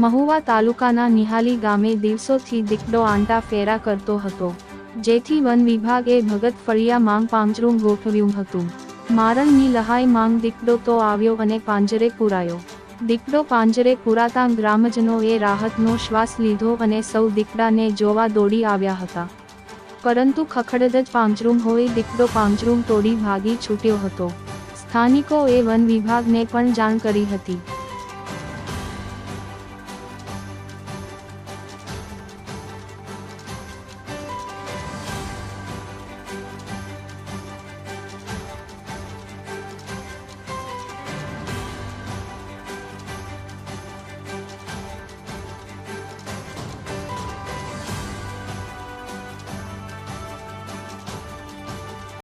મહુવા તાલુકાના નિહાલી ગામે દિવસોથી દીપડો આંટા ફેરા કરતો હતો, જેથી વન વિભાગે ભગત ફળિયા માંગ પાંજરું ગોઠવ્યું હતું. મારણની લહાઈ માંગ દીપડો તો આવ્યો અને પાંજરે પુરાયો. દીપડો પાંજરે પુરાતા ગ્રામજનોએ રાહતનો શ્વાસ લીધો અને સૌ દીપડાને જોવા દોડી આવ્યા હતા. પરંતુ ખખડધજ પાંજરું હોય દીપડો પાંજરું તોડી ભાગી છૂટ્યો હતો. સ્થાનિકોએ વન વિભાગને પણ જાણ કરી હતી.